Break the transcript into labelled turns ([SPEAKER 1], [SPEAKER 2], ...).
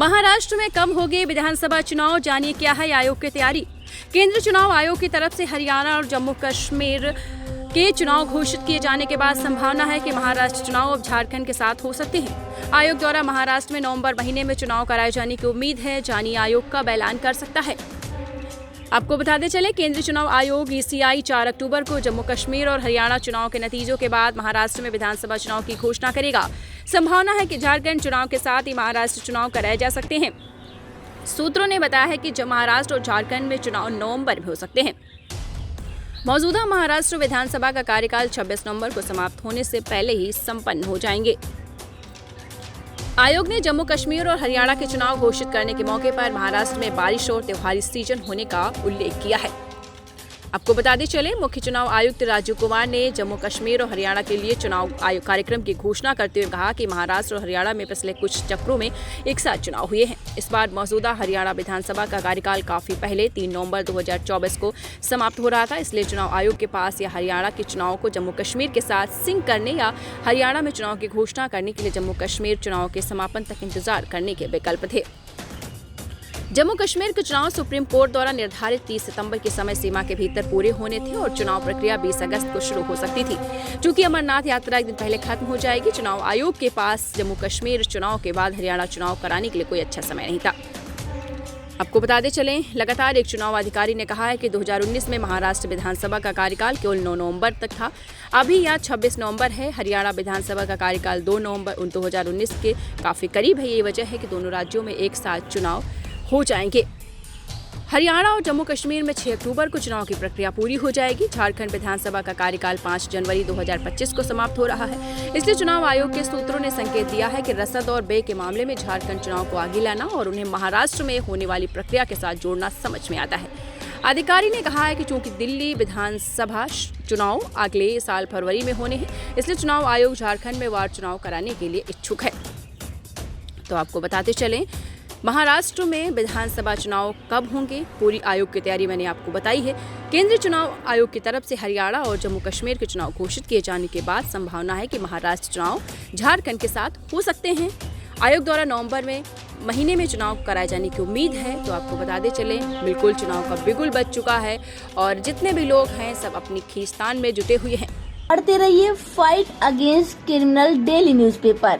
[SPEAKER 1] महाराष्ट्र में कब होंगे विधानसभा चुनाव, जानिए क्या है आयोग की तैयारी। केंद्रीय चुनाव आयोग की तरफ से हरियाणा और जम्मू कश्मीर के चुनाव घोषित किए जाने के बाद संभावना है कि महाराष्ट्र चुनाव अब झारखंड के साथ हो सकते हैं। आयोग द्वारा महाराष्ट्र में नवंबर महीने में चुनाव कराए जाने की उम्मीद है, जानिए आयोग कब ऐलान कर सकता है। आपको बताते चले, केंद्रीय चुनाव आयोग ईसीआई 4 अक्टूबर को जम्मू कश्मीर और हरियाणा चुनाव के नतीजों के बाद महाराष्ट्र में विधानसभा चुनाव की घोषणा करेगा। संभावना है कि झारखंड चुनाव के साथ ही महाराष्ट्र चुनाव कराए जा सकते हैं। सूत्रों ने बताया है कि महाराष्ट्र और झारखंड में चुनाव नवंबर में हो सकते हैं। मौजूदा महाराष्ट्र विधानसभा का कार्यकाल 26 नवंबर को समाप्त होने से पहले ही संपन्न हो जाएंगे। आयोग ने जम्मू कश्मीर और हरियाणा के चुनाव घोषित करने के मौके पर महाराष्ट्र में बारिश और त्योहारी सीजन होने का उल्लेख किया है। आपको बताते चले, मुख्य चुनाव आयुक्त राजीव कुमार ने जम्मू कश्मीर और हरियाणा के लिए चुनाव आयोग कार्यक्रम की घोषणा करते हुए कहा कि महाराष्ट्र और हरियाणा में पिछले कुछ चक्रों में एक साथ चुनाव हुए हैं। इस बार मौजूदा हरियाणा विधानसभा का कार्यकाल काफी पहले 3 नवंबर 2024 को समाप्त हो रहा था, इसलिए चुनाव आयोग के पास या हरियाणा के चुनाव को जम्मू कश्मीर के साथ सिंक करने या हरियाणा में चुनाव की घोषणा करने के लिए जम्मू कश्मीर चुनाव के समापन तक इंतजार करने के विकल्प थे। जम्मू कश्मीर के चुनाव सुप्रीम कोर्ट द्वारा निर्धारित 30 सितंबर की समय सीमा के भीतर पूरे होने थे और चुनाव प्रक्रिया 20 अगस्त को शुरू हो सकती थी। चूंकि अमरनाथ यात्रा एक दिन पहले खत्म हो जाएगी, चुनाव आयोग के पास जम्मू कश्मीर चुनाव के बाद हरियाणा चुनाव कराने के लिए कोई अच्छा समय नहीं था। आपको बताते चलें, लगातार एक चुनाव अधिकारी ने कहा है कि 2019 में महाराष्ट्र विधानसभा का कार्यकाल केवल 9 नवंबर तक था। अभी यह 26 नवंबर है। हरियाणा विधानसभा का कार्यकाल 2 नवंबर 2019 के काफी करीब है। ये वजह है कि दोनों राज्यों में एक साथ चुनाव हो जाएंगे। हरियाणा और जम्मू कश्मीर में 6 अक्टूबर को चुनाव की प्रक्रिया पूरी हो जाएगी। झारखंड विधानसभा का कार्यकाल 5 जनवरी 2025 को समाप्त हो रहा है, इसलिए चुनाव आयोग के सूत्रों ने संकेत दिया है कि रसद और व्यय के मामले में झारखंड चुनाव को आगे लाना और उन्हें महाराष्ट्र में होने वाली प्रक्रिया के साथ जोड़ना समझ में आता है। अधिकारी ने कहा है कि चूंकि दिल्ली विधानसभा चुनाव अगले साल फरवरी में होने हैं, इसलिए चुनाव आयोग झारखंड में वार चुनाव कराने के लिए इच्छुक है। तो आपको बताते चलें, महाराष्ट्र में विधानसभा चुनाव कब होंगे, पूरी आयोग की तैयारी मैंने आपको बताई है। केंद्रीय चुनाव आयोग की तरफ से हरियाणा और जम्मू कश्मीर के चुनाव घोषित किए जाने के बाद संभावना है कि महाराष्ट्र चुनाव झारखंड के साथ हो सकते हैं। आयोग द्वारा नवंबर महीने में चुनाव कराए जाने की उम्मीद है। तो आपको बताते चलें, बिल्कुल चुनाव का बिगुल बज चुका है और जितने भी लोग हैं सब अपनी खींचतान में जुटे हुए हैं।
[SPEAKER 2] पढ़ते रहिए fight against criminal daily newspaper.